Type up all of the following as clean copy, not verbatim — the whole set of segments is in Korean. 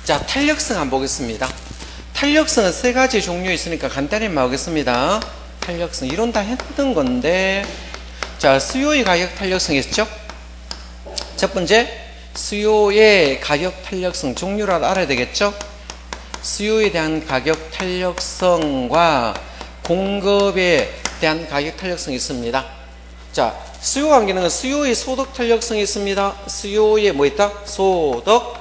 자, 탄력성 한번 보겠습니다. 탄력성은 세 가지 종류 있으니까 간단히 말하겠습니다. 탄력성, 이론 다 했던 건데, 자, 수요의 가격 탄력성 있죠? 첫 번째, 수요의 가격 탄력성 종류라도 알아야 되겠죠? 수요에 대한 가격 탄력성과 공급에 대한 가격 탄력성이 있습니다. 자, 수요 관계는 수요의 소득 탄력성이 있습니다. 수요에 뭐 있다? 소득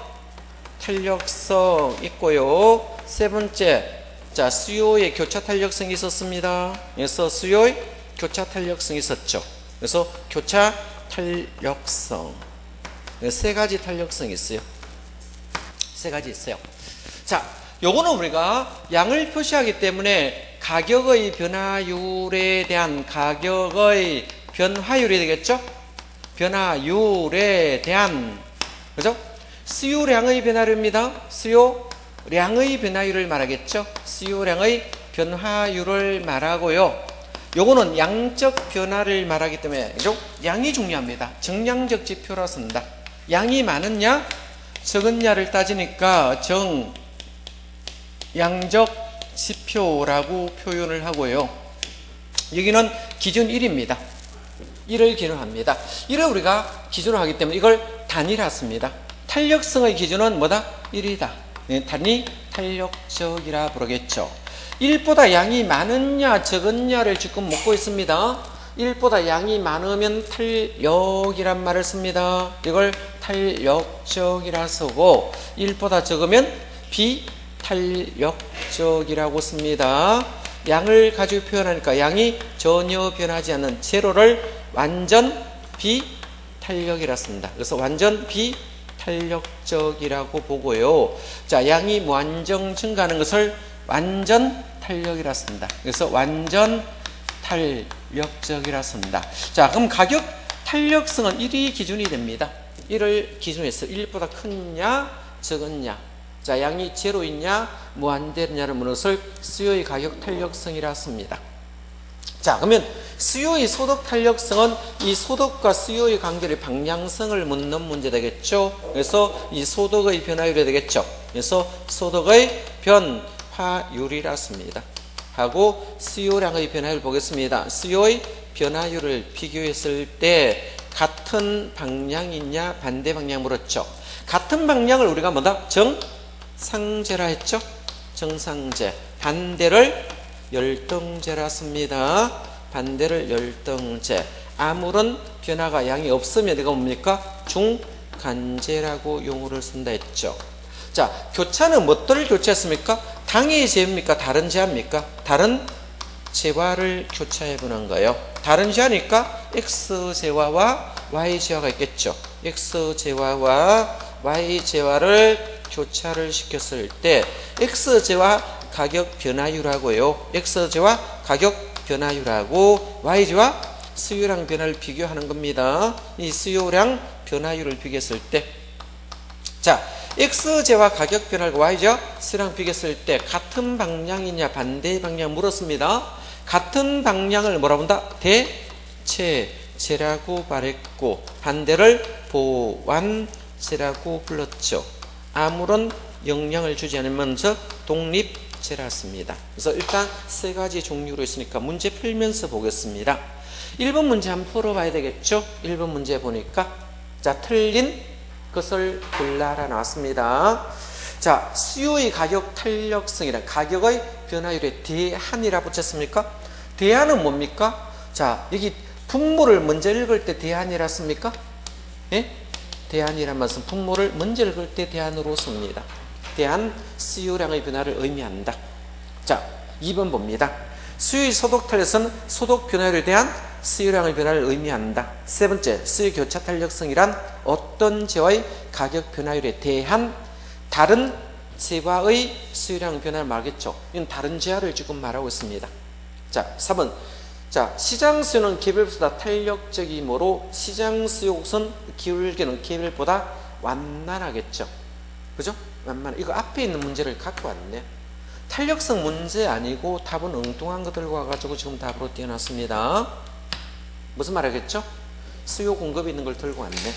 탄력성 있고요. 세 번째, 자, 수요의 교차 탄력성이 있었습니다. 그래서 수요의 교차 탄력성이 있었죠. 그래서 교차 탄력성, 세 가지 탄력성이 있어요. 세 가지 있어요. 자, 요거는 우리가 양을 표시하기 때문에 가격의 변화율에 대한 가격의 변화율이 되겠죠? 변화율에 대한, 그죠? 수요량의 변화율입니다. 수요량의 변화율을 말하겠죠? 수요량의 변화율을 말하고요. 요거는 양적 변화를 말하기 때문에, 그죠? 양이 중요합니다. 정량적 지표라 쓴다. 양이 많으냐, 적은냐를 따지니까 양적 지표라고 표현을 하고요. 여기는 기준 1입니다. 1을 기준합니다. 1을 우리가 기준으로 하기 때문에 이걸 단위라 씁니다. 탄력성의 기준은 뭐다? 1이다. 단위 탄력적이라 부르겠죠. 1보다 양이 많으냐 적으냐를 지금 묻고 있습니다. 1보다 양이 많으면 탄력이란 말을 씁니다. 이걸 탄력적이라 쓰고 1보다 적으면 비탄력적이라고 씁니다. 양을 가지고 표현하니까 양이 전혀 변하지 않는 제로를 완전 비탄력이라 씁니다. 그래서 완전 비탄력적이라고 보고요. 자, 양이 무한정 증가하는 것을 완전 탄력이라 씁니다. 그래서 완전 탄력적이라 씁니다. 자, 그럼 가격 탄력성은 1이 기준이 됩니다. 1을 기준해서 1보다 크냐 적었냐, 자, 양이 제로이냐 무한대냐를 묻는 것을 수요의 가격 탄력성이라 씁니다. 자, 그러면 수요의 소득 탄력성은 이 소득과 수요의 관계의 방향성을 묻는 문제 되겠죠. 그래서 이 소득의 변화율이 되겠죠. 그래서 소득의 변화율이라 씁니다. 하고 수요량의 변화율 보겠습니다. 수요의 변화율을 비교했을 때 같은 방향이냐 반대 방향 물었죠. 같은 방향을 우리가 뭐다? 정상제라 했죠. 정상제. 반대를 열등제라 씁니다. 반대를 열등제. 아무런 변화가 양이 없으면 이거 뭡니까? 중간제라고 용어를 쓴다 했죠. 자, 교차는 무엇들을 교차했습니까? 당의 제입니까? 다른 제합니까? 다른 제화를 교차해 보는 거예요. 다른 제화니까 X제화와 Y제화가 있겠죠. X제화와 Y제화를 교차를 시켰을 때 X제화 가격 변화율하고요. X제화 가격 변화율하고 Y제화 수요량 변화를 비교하는 겁니다. 이 수요량 변화율을 비교했을 때, 자, X제와 가격 변화율과 Y제와 수요량 비교했을 때 같은 방향이냐 반대 방향 물었습니다. 같은 방향을 뭐라 본다? 대체제라고 말했고 반대를 보완제라고 불렀죠. 아무런 영향을 주지 않으면서 독립제라 씁니다. 그래서 일단 세 가지 종류로 있으니까 문제 풀면서 보겠습니다. 1번 문제 한번 풀어봐야 되겠죠. 1번 문제 보니까, 자, 틀린 것을 골라라 나왔습니다. 자, 수요의 가격 탄력성이란 가격의 변화율에 대한이라 붙였습니까? 대한은 뭡니까? 자, 여기 분모를 먼저 읽을 때 대한이라 씁니까? 예? 대한이란 말씀, 분모를 먼저 읽을 때 대한으로 씁니다. 대한 수요량의 변화를 의미한다. 자, 2번 봅니다. 수요의 소득 탄력성은 소득 변화율에 대한 수요량의 변화를 의미한다. 세 번째, 수요 교차 탄력성이란 어떤 제와의 가격 변화율에 대한 다른 제와의 수요량 변화를 말하겠죠. 이건 다른 제와를 지금 말하고 있습니다. 자, 3번. 자, 시장 수요는 개별보다 탄력적이므로 시장 수요 곡선 기울기는 개별보다 완만하겠죠. 그죠? 완만. 이거 앞에 있는 문제를 갖고 왔네. 탄력성 문제 아니고 답은 엉뚱한 거 들고 와가지고 지금 답으로 띄워놨습니다. 무슨 말 하겠죠? 수요 공급이 있는 걸 들고 왔네.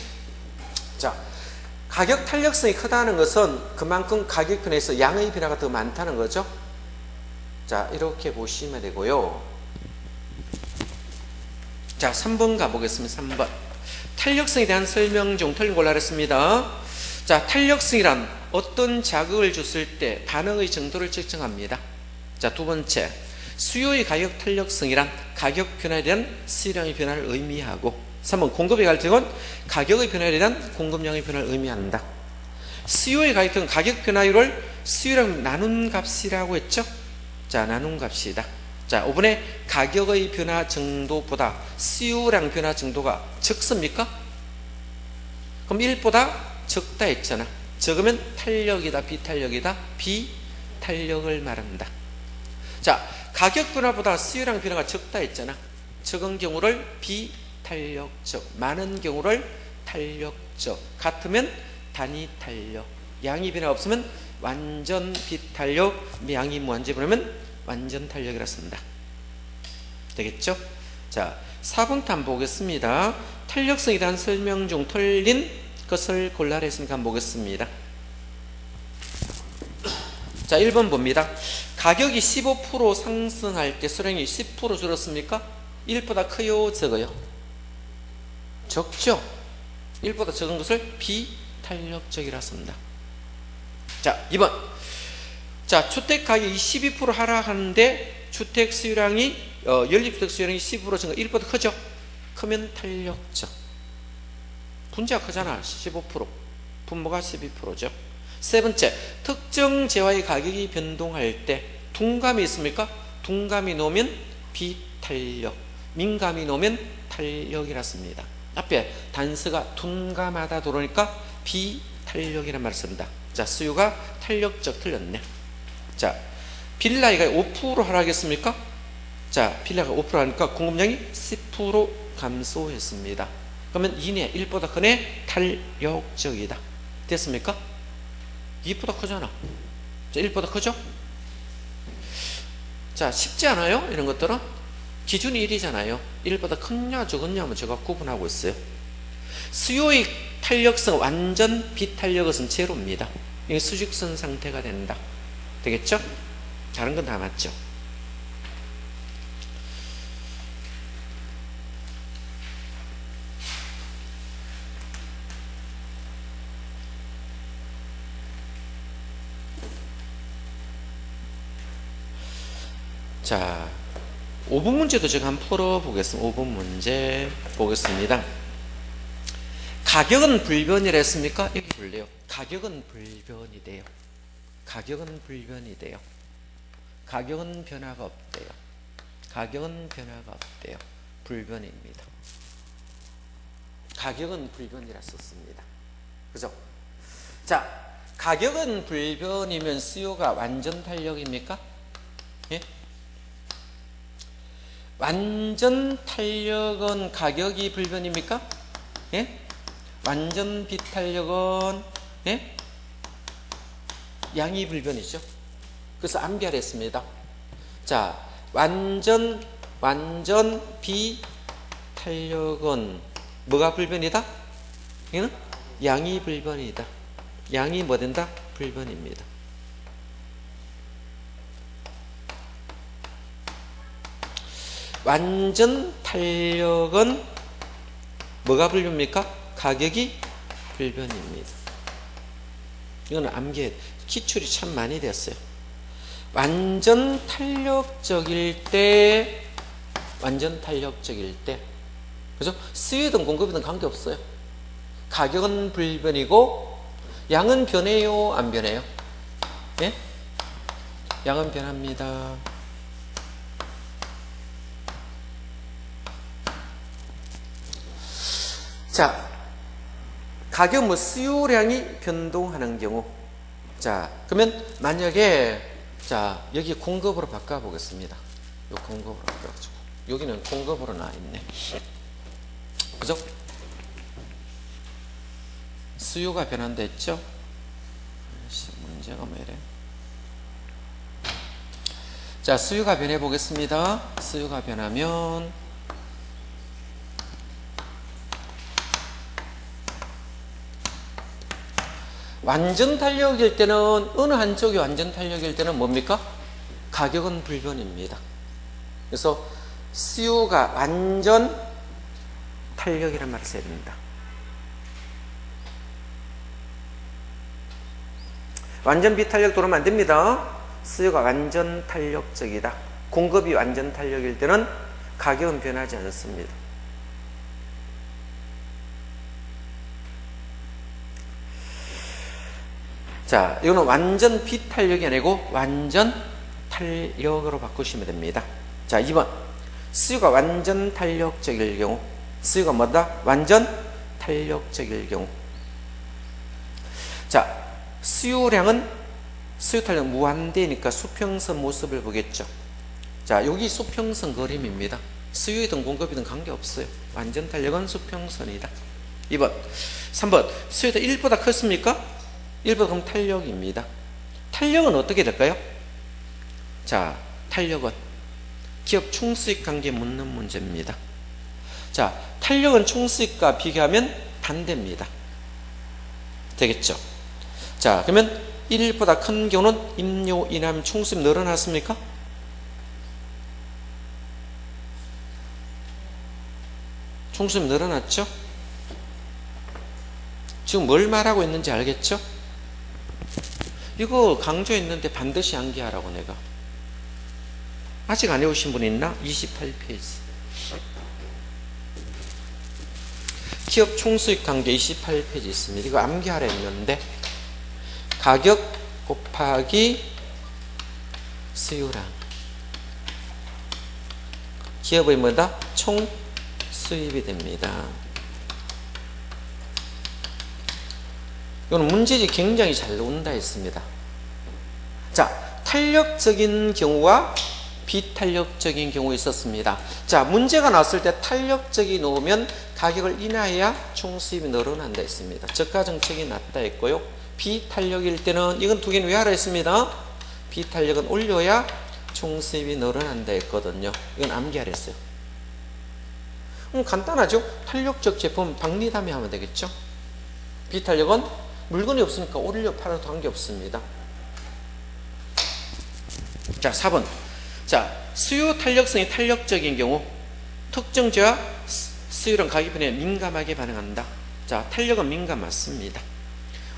자, 가격 탄력성이 크다는 것은 그만큼 가격 편에서 양의 변화가 더 많다는 거죠. 자, 이렇게 보시면 되고요. 자, 3번 가보겠습니다. 3번. 탄력성에 대한 설명 중 틀린 걸로 하겠습니다. 자, 탄력성이란 어떤 자극을 줬을 때 반응의 정도를 측정합니다. 자, 두 번째. 수요의 가격 탄력성이란 가격 변화에 대한 수요량의 변화를 의미하고, 3번 공급의 갈등은 가격의 변화에 대한 공급량의 변화를 의미한다. 수요의 가격은 가격 변화율을 수요랑 나눈 값이라고 했죠. 자, 나눈 값이다. 자, 5번에 가격의 변화 정도보다 수요량 변화 정도가 적습니까? 그럼 1보다 적다 했잖아. 적으면 탄력이다, 비탄력이다? 비탄력을 말한다. 자, 가격 변화보다 수요량 변화가 적다 했잖아. 적은 경우를 비탄력적, 많은 경우를 탄력적, 같으면 단위탄력, 양이 변화 없으면 완전 비탄력, 양이 무한제 보내면 완전 탄력이라 씁니다. 되겠죠? 자, 4번부터 한번 보겠습니다. 탄력성에 대한 설명 중 틀린 것을 골라라 했으니까 한번 보겠습니다. 자, 1번 봅니다. 가격이 15% 상승할 때 수량이 10% 줄었습니까? 1보다 커요, 적어요? 적죠? 1보다 적은 것을 비탄력적이라 씁니다. 자, 2번. 자, 주택 가격이 12% 하락하는데 주택 수요량이 연립주택 수요량이 10% 증가, 1보다 크죠? 크면 탄력적. 분자가 크잖아. 15%. 분모가 12%죠. 세 번째, 특정 재화의 가격이 변동할 때 둔감이 있습니까? 둔감이 놓으면 비탄력, 민감이 놓으면 탄력이라 씁니다. 앞에 단서가 둔감하다 들어오니까 비탄력이라는 말을 씁니다. 자, 수요가 탄력적 틀렸네. 자, 빌라가 5% 하락했습니까? 자, 빌라가 5% 하니까 공급량이 10% 감소했습니다. 그러면 2네, 1보다 크네, 탄력적이다. 됐습니까? 2보다 크잖아. 자, 1보다 크죠? 자, 쉽지 않아요? 이런 것들은 기준이 1이잖아요. 1보다 크냐 적었냐면 제가 구분하고 있어요. 수요의 탄력성 완전 비탄력은 제로입니다. 이게 수직선 상태가 된다. 되겠죠? 다른 건 다 맞죠? 자, 5번 문제도 제가 한번 풀어보겠습니다. 5번 문제 보겠습니다. 가격은 불변이라 했습니까? 여기 볼래요. 가격은 불변이 돼요. 가격은 불변이 돼요. 가격은 변화가 없대요. 가격은 변화가 없대요. 불변입니다. 가격은 불변이라 썼습니다. 그죠? 자, 가격은 불변이면 수요가 완전 탄력입니까? 예? 완전 탄력은 가격이 불변입니까? 예? 완전 비탄력은 예? 양이 불변이죠. 그래서 암기하랬습니다. 자, 완전 비탄력은 뭐가 불변이다? 이는 양이 불변이다. 양이 뭐 된다? 불변입니다. 완전 탄력은 뭐가 불변입니까? 가격이 불변입니다. 이거는 암기해. 기출이 참 많이 됐어요. 완전 탄력적일 때, 그죠? 수요든 공급이든 관계없어요. 가격은 불변이고 양은 변해요, 안 변해요? 예? 양은 변합니다. 자, 가격 수요량이 변동하는 경우. 자, 그러면 만약에 자, 여기 공급으로 바꿔 보겠습니다. 요 공급으로 바꿔가지고 여기는 공급으로 나와 있네. 그죠? 수요가 변한다 했죠? 문제가 뭐 이래? 자, 수요가 변해 보겠습니다. 수요가 변하면 완전 탄력일 때는 어느 한쪽이 완전 탄력일 때는 뭡니까? 가격은 불변입니다. 그래서 수요가 완전 탄력이란 말을 써야 됩니다. 완전 비탄력 들어오면 안 됩니다. 수요가 완전 탄력적이다. 공급이 완전 탄력일 때는 가격은 변하지 않습니다. 자, 이거는 완전 비탄력이 아니고 완전 탄력으로 바꾸시면 됩니다. 자, 2번. 수요가 완전 탄력적일 경우. 수요가 뭐다? 완전 탄력적일 경우. 자, 수요량은 수요 탄력 무한대니까 수평선 모습을 보겠죠. 자, 여기 수평선 그림입니다. 수요이든 공급이든 관계없어요. 완전 탄력은 수평선이다. 2번. 3번. 수요가 1보다 컸습니까? 1보다 그럼 탄력입니다. 탄력은 어떻게 될까요? 자, 탄력은 기업 총수익 관계 묻는 문제입니다. 자, 탄력은 총수익과 비교하면 반대입니다. 되겠죠? 자, 그러면 1보다 큰 경우는 임료, 이남, 총수입 늘어났습니까? 총수입 늘어났죠? 지금 뭘 말하고 있는지 알겠죠? 이거 강조했는데 반드시 암기하라고 내가. 아직 안 해오신 분 있나? 28페이지. 기업 총수익 관계 28페이지 있습니다. 이거 암기하라 했는데 가격 곱하기 수요량. 기업의 뭐다? 총 수입이 됩니다. 이거는 문제지 굉장히 잘 나온다 했습니다. 자, 탄력적인 경우와 비탄력적인 경우 있었습니다. 자, 문제가 나왔을 때 탄력적이 나오면 가격을 인하해야 총수입이 늘어난다 했습니다. 저가 정책이 낮다 했고요. 비탄력일 때는 이건 두 개는 왜 하라 했습니다. 비탄력은 올려야 총수입이 늘어난다 했거든요. 이건 암기하라 했어요. 간단하죠? 탄력적 제품 박리담회 하면 되겠죠? 비탄력은 물건이 없으니까 올려 팔아도 관계없습니다. 자, 4번. 자, 수요 탄력성이 탄력적인 경우 특정주와 수요랑 가격 변화에 민감하게 반응한다. 자, 탄력은 민감 맞습니다.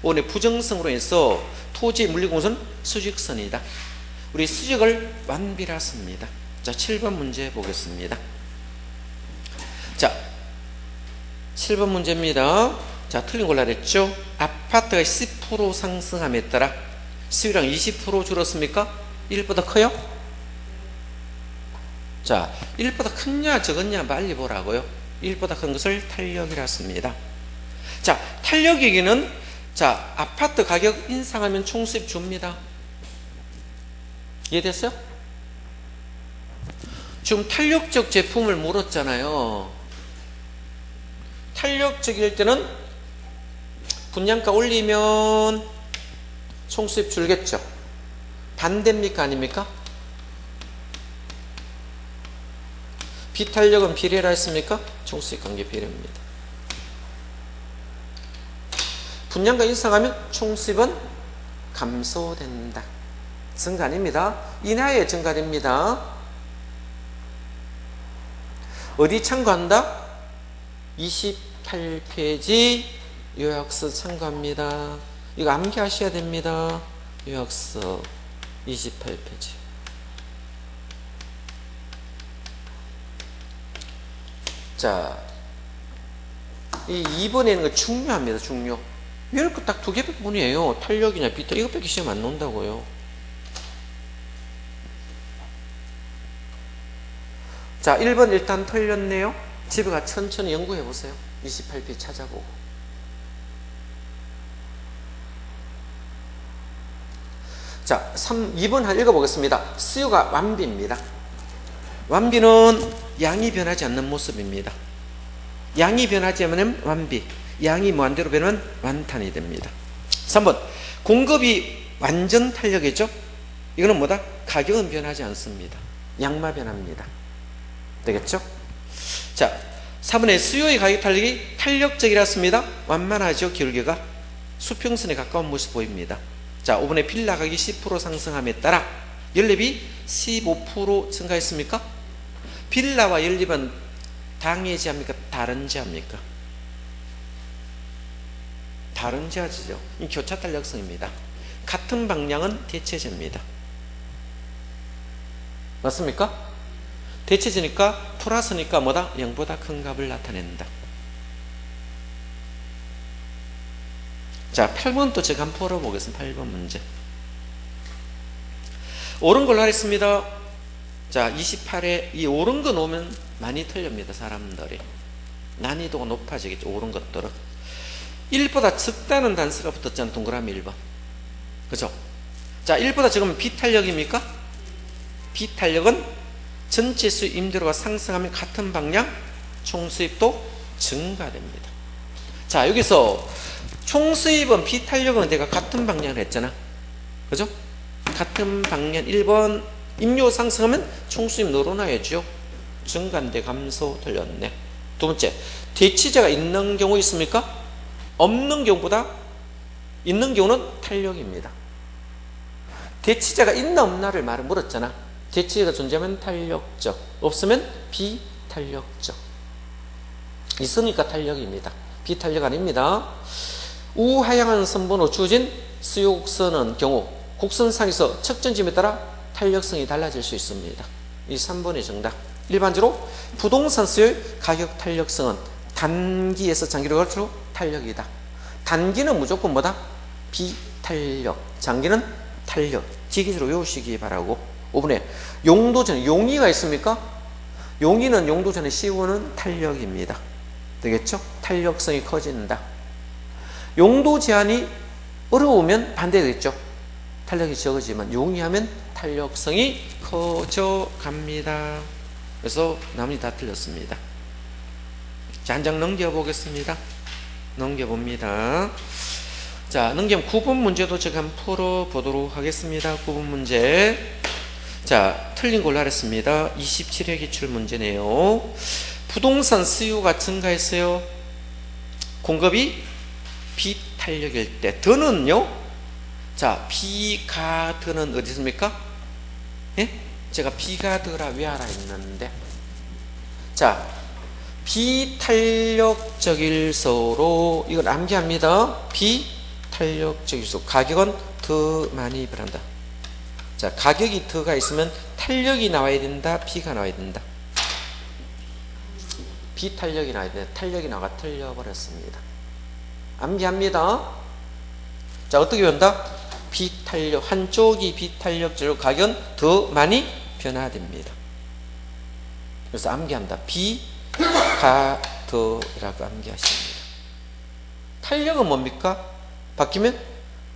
5번에 부정성으로 해서 토지 물리공선 수직선이다. 우리 수직을 완비라 씁니다. 자, 7번 문제 보겠습니다. 자, 7번 문제입니다. 자, 틀린 걸로 그랬죠? 아파트가 10% 상승함에 따라 수요량 20% 줄었습니까? 1보다 커요? 자, 1보다 크냐 적었냐 빨리 보라고요. 1보다 큰 것을 탄력이라 씁니다. 자, 탄력 얘기는 자, 아파트 가격 인상하면 총수입 줍니다. 이해됐어요? 지금 탄력적 제품을 물었잖아요. 탄력적일 때는 분양가 올리면 총수입 줄겠죠. 반대입니까? 아닙니까? 비탄력은 비례라 했습니까? 총수입 관계 비례입니다. 분양가 인상하면 총수입은 감소된다. 증가 아닙니다. 인하의 증가됩니다. 어디 참고한다? 28페이지 요약서 참고합니다. 이거 암기하셔야 됩니다. 요약서 28페이지. 자, 이 2번에 있는 거 중요합니다. 중요. 이렇게 딱 두 개 부분이에요. 탄력이냐 비탄 이것밖에 시험 안 논다고요. 자, 1번 일단 틀렸네요. 집에 가 천천히 연구해 보세요. 28페이지 찾아보고. 자, 2번 한 읽어보겠습니다. 수요가 완비입니다. 완비는 양이 변하지 않는 모습입니다. 양이 변하지 않으면 완비, 양이 무한대로 변하면 완탄이 됩니다. 3번 공급이 완전 탄력이죠. 이거는 뭐다? 가격은 변하지 않습니다. 양만 변합니다. 되겠죠? 자, 4번에 수요의 가격 탄력이 탄력적이라 씁니다. 완만하죠, 기울기가. 수평선에 가까운 모습 보입니다. 자, 5번에 빌라 가격이 10% 상승함에 따라 연립이 15% 증가했습니까? 빌라와 연립은 당의 제합니까? 다른 제합니까? 다른 제하지죠. 이 교차 탄력성입니다. 같은 방향은 대체제입니다. 맞습니까? 대체제니까 플러스니까 뭐다? 0보다 큰 값을 나타낸다. 자, 8번도 제가 한번 풀어보겠습니다. 8번 문제. 옳은 걸로 하겠습니다. 자, 28에 이 옳은 거 놓으면 많이 틀립니다. 사람들이. 난이도가 높아지겠죠. 옳은 것들은. 1보다 적다는 단수가 붙었잖아요. 동그라미 1번. 그죠? 자, 1보다 적으면 비탄력입니까? 비탄력은 전체 수입 임대료가 상승하면 같은 방향 총수입도 증가됩니다. 자, 여기서 총수입은 비탄력은 내가 같은 방향을 했잖아. 그죠? 같은 방향 1번 임료 상승하면 총수입 늘어나야죠. 증가인데 감소 틀렸네. 두 번째, 대치제가 있는 경우 있습니까? 없는 경우보다 있는 경우는 탄력입니다. 대치제가 있나 없나를 말을 물었잖아. 대치제가 존재하면 탄력적, 없으면 비탄력적. 있으니까 탄력입니다. 비탄력 아닙니다. 우하향한 선번으로 주어진 수요 곡선은 경우 곡선상에서 측정점에 따라 탄력성이 달라질 수 있습니다. 이 3번의 정답. 일반적으로 부동산 수요의 가격 탄력성은 단기에서 장기로 갈수록 탄력이다. 단기는 무조건 뭐다? 비탄력. 장기는 탄력. 기계적으로 외우시기 바라고. 5번에 용도전, 용의가 있습니까? 용의는 용도전의 시우는 탄력입니다. 되겠죠? 탄력성이 커진다. 용도 제한이 어려우면 반대되겠죠. 탄력이 적어지만 용이하면 탄력성이 커져갑니다. 그래서 나머지 다 틀렸습니다. 자, 한 장 넘겨보겠습니다. 넘겨봅니다. 자, 넘기면 9번 문제도 제가 한번 풀어보도록 하겠습니다. 9번 문제. 자, 틀린 걸로 하겠습니다. 27회 기출 문제네요. 부동산 수요가 증가했어요. 공급이 비탄력일 때. 더는요. 자, 비가드는 어디 있습니까? 예? 제가 비가드라 외워라 했는데. 자, 비탄력적일서로 이걸 암기합니다. 비탄력적일서. 가격은 더 많이 변한다. 자, 가격이 더가 있으면 탄력이 나와야 된다. 비가 나와야 된다. 비탄력이 나와야 된다. 탄력이 나와 틀려버렸습니다. 암기합니다. 자, 어떻게 변한다? 비탄력, 한쪽이 비탄력적으로 가격은 더 많이 변화됩니다. 그래서 암기한다. 비가더라고 암기하십니다. 탄력은 뭡니까? 바뀌면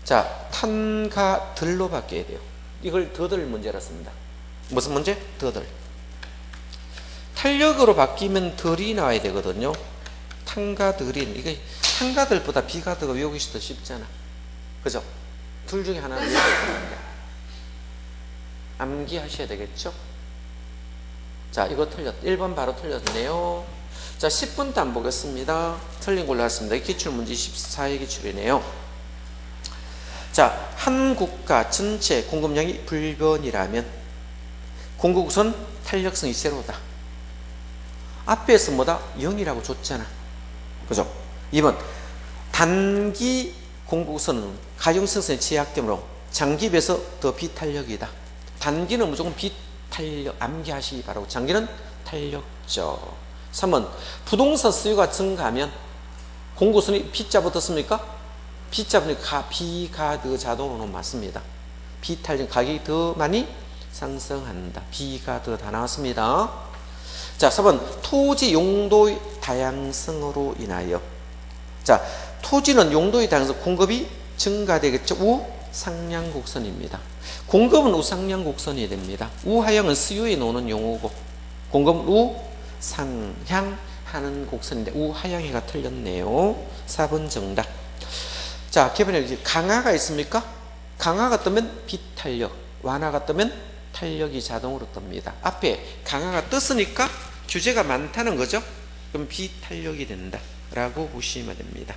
자, 탄가들로 바뀌어야 돼요. 이걸 더들 문제라 씁니다. 무슨 문제? 더들. 탄력으로 바뀌면 덜이 나와야 되거든요. 탄가들인. 이게 탄가들보다 비가더가 외우기 더 쉽잖아. 그죠? 둘 중에 하나는 외워야 됩니다. 암기하셔야 되겠죠? 자, 이거 틀렸. 1번 바로 틀렸네요. 자, 10번도 안 보겠습니다. 틀린 걸로 했습니다. 기출문제 14회 기출이네요. 자, 한 국가 전체 공급량이 불변이라면 공급 우선 탄력성이 제로다. 앞에서 뭐다? 0이라고 줬잖아. 그죠? 2번 단기 공급 우선은 가용성성의 제약되므로 장기에 비해서 더 비탄력이다. 단기는 무조건 비탄력 암기하시기 바라고. 장기는 탄력적. 3번 부동산 수요가 증가하면 공급 우선이 B자 붙었습니까? B자 붙으니까 B가 더 자동으로 맞습니다. 비탄력 가격이 더 많이 상승한다. B가 더 다 나왔습니다. 자, 4번 토지 용도의 다양성으로 인하여. 자, 토지는 용도의 다양성, 공급이 증가되겠죠. 우상향 곡선입니다. 공급은 우상향 곡선이 됩니다. 우하향은 수요에 놓는 용어고 공급은 우상향하는 곡선인데 우하향이가 틀렸네요. 4번 정답. 자, 개변에 강화가 있습니까? 강화가 뜨면 비탄력, 완화가 뜨면 탄력이 자동으로 뜹니다. 앞에 강화가 떴으니까 규제가 많다는 거죠. 그럼 비탄력이 된다 라고 보시면 됩니다.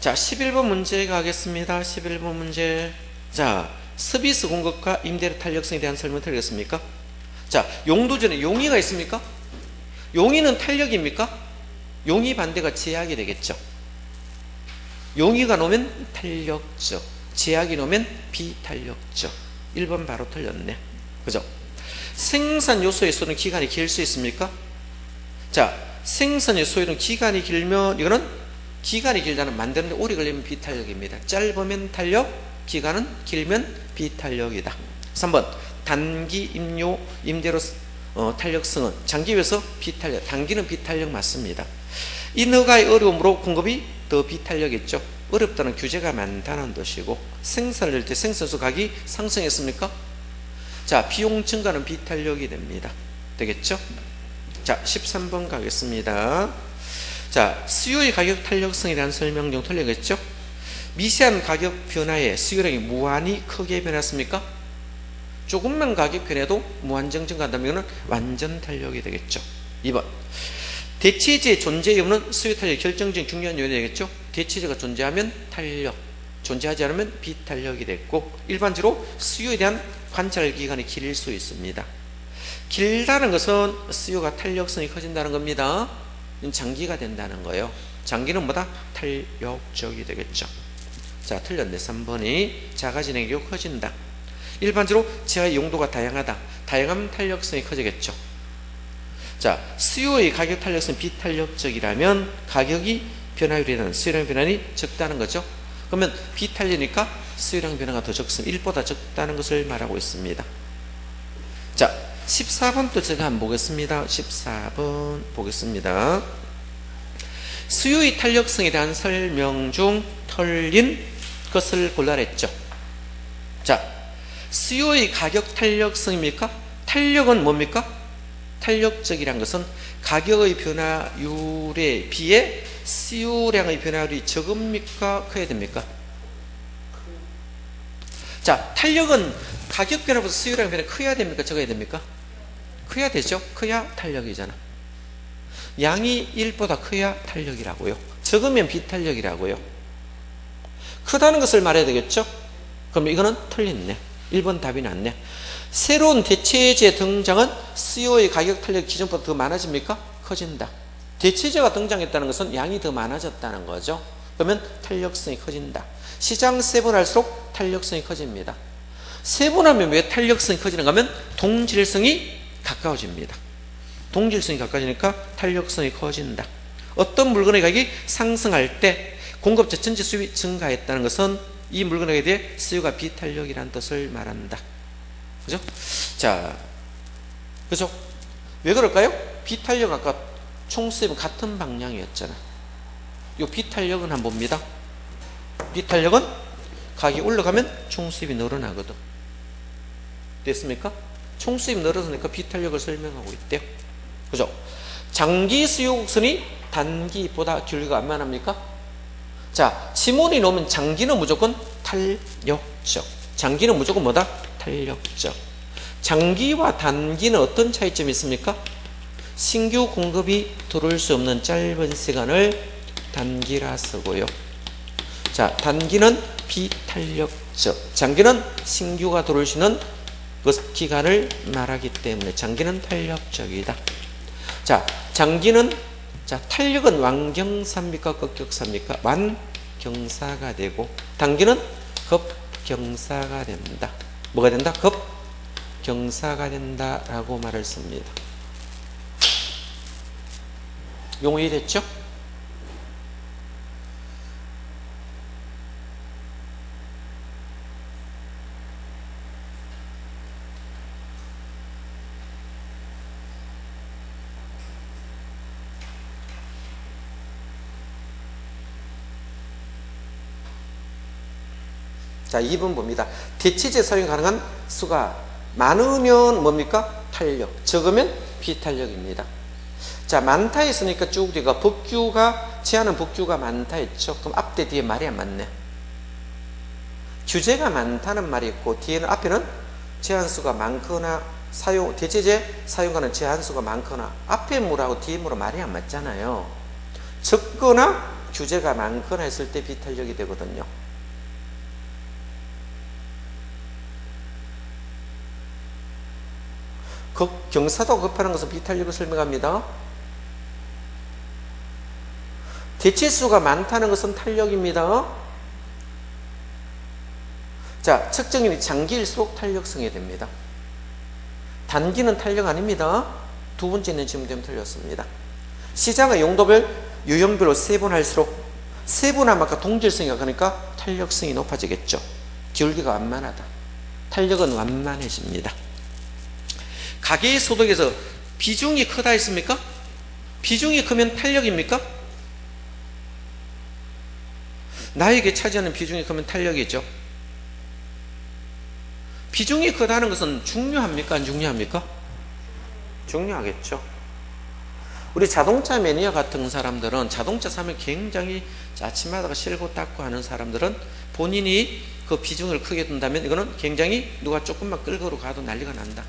자, 11번 문제 가겠습니다. 11번 문제. 자, 서비스 공급과 임대료 탄력성에 대한 설명 드리겠습니까? 자, 용도전에 용의가 있습니까? 용의는 탄력입니까? 용의 반대가 제약이 되겠죠. 용의가 놓으면 탄력적, 제약이 놓으면 비탄력적. 1번 바로 틀렸네. 그죠? 생산 요소에서는 기간이 길 수 있습니까? 자, 생산 요소에는 기간이 길면 이거는 기간이 길다는 만드는데 오래 걸리면 비탄력입니다. 짧으면 탄력, 기간은 길면 비탄력이다. 3번 단기 임료 임대료 탄력성은 장기 비해서 비탄력, 단기는 비탄력 맞습니다. 인허가의 어려움으로 공급이 더 비탄력했죠. 어렵다는 규제가 많다는 뜻이고, 생산을 할 때 생산소 가격이 상승했습니까? 자, 비용 증가는 비탄력이 됩니다. 되겠죠? 자, 13번 가겠습니다. 자, 수요의 가격 탄력성에 대한 설명 중 틀리겠죠? 미세한 가격 변화에 수요량이 무한히 크게 변했습니까? 조금만 가격 변해도 무한정 증가한다면 완전 탄력이 되겠죠. 2번 대체제의 존재 여부는 수요 탄력의 결정적인 중요한 요인이 되겠죠. 대체제가 존재하면 탄력, 존재하지 않으면 비탄력이 됐고, 일반적으로 수요에 대한 관찰 기간이 길 수 있습니다. 길다는 것은 수요가 탄력성이 커진다는 겁니다. 장기가 된다는 거예요. 장기는 뭐다? 탄력적이 되겠죠. 자, 틀렸네. 3번이 자가진행이 커진다. 일반적으로 지하의 용도가 다양하다. 다양한 탄력성이 커지겠죠. 자, 수요의 가격 탄력성 비탄력적이라면 가격이 변화율이라는 수요량 변화이 적다는 거죠. 그러면 비탄력이니까 수요량 변화가 더 적습니다. 1보다 적다는 것을 말하고 있습니다. 자, 14번 또 제가 한번 보겠습니다. 14번 보겠습니다. 수요의 탄력성에 대한 설명 중 틀린 것을 골라냈죠. 자, 수요의 가격 탄력성입니까? 탄력은 뭡니까? 탄력적이란 것은 가격의 변화율에 비해 수요량의 변화율이 적습니까? 커야 됩니까? 자, 탄력은 가격 변화보다 수요량 변화 커야 됩니까? 적어야 됩니까? 커야 되죠. 커야 탄력이잖아. 양이 1보다 커야 탄력이라고요. 적으면 비탄력이라고요. 크다는 것을 말해야 되겠죠. 그럼 이거는 틀렸네. 1번 답이 낫네. 새로운 대체제 등장은 수요의 가격 탄력 기준보다 더 많아집니까? 커진다. 대체제가 등장했다는 것은 양이 더 많아졌다는 거죠. 그러면 탄력성이 커진다. 시장 세분할수록 탄력성이 커집니다. 세분하면 왜 탄력성이 커지는가 하면 동질성이 가까워집니다. 동질성이 가까워지니까 탄력성이 커진다. 어떤 물건의 가격이 상승할 때 공급자 전체 수입이 증가했다는 것은 이 물건에 대해 수요가 비탄력이라는 뜻을 말한다. 그죠? 자, 그죠? 왜 그럴까요? 비탄력 아까 총수입은 같은 방향이었잖아. 이 비탄력은 한번 봅니다. 비탄력은 가격이 올라가면 총수입이 늘어나거든. 됐습니까? 총수입이 늘어나니까 비탄력을 설명하고 있대요. 그죠? 장기 수요 곡선이 단기보다 길이가 얼마나입니까? 자, 지문이 놓으면 장기는 무조건 탄력적. 장기는 무조건 뭐다? 탄력적. 장기와 단기는 어떤 차이점이 있습니까? 신규 공급이 들어올 수 없는 짧은 시간을 단기라 쓰고요. 자, 단기는 비탄력적. 장기는 신규가 들어올 수 있는 그 기간을 말하기 때문에 장기는 탄력적이다. 자, 장기는 자, 탄력은 완경사입니까? 급격사입니까? 완경사가 되고, 단기는 급경사가 된다. 뭐가 된다? 급경사가 된다라고 말을 씁니다. 용어 이해됐죠? 자, 2번 봅니다. 대체제 사용 가능한 수가 많으면 뭡니까? 탄력. 적으면 비탄력입니다. 자, 많다 했으니까 쭉 뒤가 법규가, 제한은 법규가 많다 했죠. 그럼 앞대 뒤에 말이 안 맞네. 규제가 많다는 말이 있고, 뒤에는 앞에는 제한수가 많거나, 대체제 사용하는 제한수가 많거나, 앞에 물하고 뒤에 물은 말이 안 맞잖아요. 적거나 규제가 많거나 했을 때 비탄력이 되거든요. 경사도가 급하는 것은 비탄력을 설명합니다. 대치수가 많다는 것은 탄력입니다. 자, 측정인이 장기일수록 탄력성이 됩니다. 단기는 탄력 아닙니다. 두 번째는 지금 좀 틀렸습니다. 시장의 용도별, 유형별로 세분할수록 세분하면 아까 동질성이가 그러니까 탄력성이 높아지겠죠. 기울기가 완만하다. 탄력은 완만해집니다. 가계의 소득에서 비중이 크다 했습니까? 비중이 크면 탄력입니까? 나에게 차지하는 비중이 크면 탄력이죠. 비중이 크다는 것은 중요합니까? 안 중요합니까? 중요하겠죠. 우리 자동차 매니아 같은 사람들은 자동차 사면 굉장히 아침마다 실고 닦고 하는 사람들은 본인이 그 비중을 크게 둔다면 이거는 굉장히 누가 조금만 끌고 가도 난리가 난다.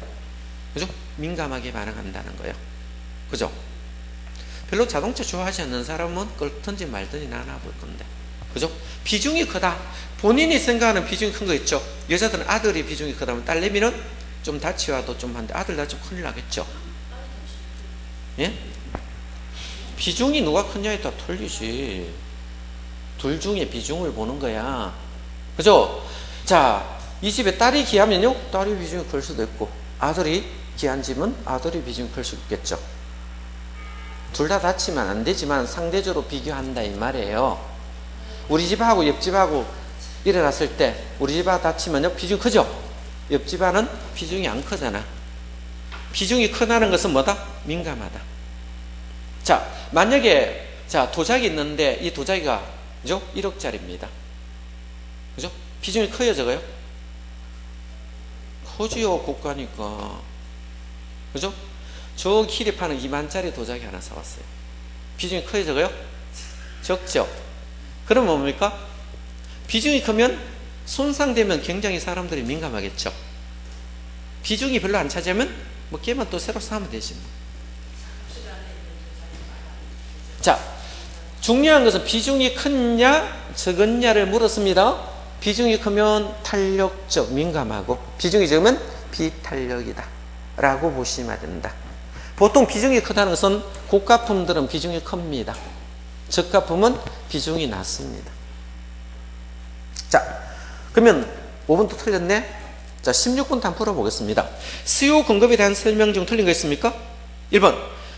그죠? 민감하게 반응한다는 거예요. 그죠? 별로 자동차 좋아하지 않는 사람은 끌든지 말든지 나나 볼 건데. 그죠? 비중이 크다. 본인이 생각하는 비중이 큰 거 있죠? 여자들은 아들이 비중이 크다면 딸내미는 좀 다치와도 좀 한데 아들 다치면 큰일 나겠죠? 예? 비중이 누가 크냐에 따라 틀리지. 둘 중에 비중을 보는 거야. 그죠? 자, 이 집에 딸이 귀하면요, 딸이 비중이 클 수도 있고, 아들이 귀한 집은 아들이 비중이 클 수 있겠죠. 둘 다 다치면 안 되지만 상대적으로 비교한다 이 말이에요. 우리 집하고 옆집하고 일어났을 때 우리 집하고 다치면요, 비중이 크죠? 옆집하고는 비중이 안 크잖아. 비중이 크다는 것은 뭐다? 민감하다. 자, 만약에 자 도자기 있는데 이 도자기가 그죠? 1억짜리입니다. 그죠? 비중이 커요, 적어요? 커지요, 고가니까. 그죠? 저 길에 파는 2만짜리 도자기 하나 사왔어요. 비중이 커요, 적어요? 적죠? 그러면 뭡니까? 비중이 크면 손상되면 굉장히 사람들이 민감하겠죠. 비중이 별로 안 차지하면 뭐 깨면 또 새로 사면 되지 뭐. 자, 중요한 것은 비중이 크냐 적었냐를 물었습니다. 비중이 크면 탄력적, 민감하고, 비중이 적으면 비탄력이다 라고 보시면 된다. 보통 비중이 크다는 것은 고가품들은 비중이 큽니다. 저가품은 비중이 낮습니다. 자, 그러면 5번도 틀렸네. 자, 16번 한번 풀어보겠습니다. 수요 공급에 대한 설명 중 틀린 거 있습니까? 1번,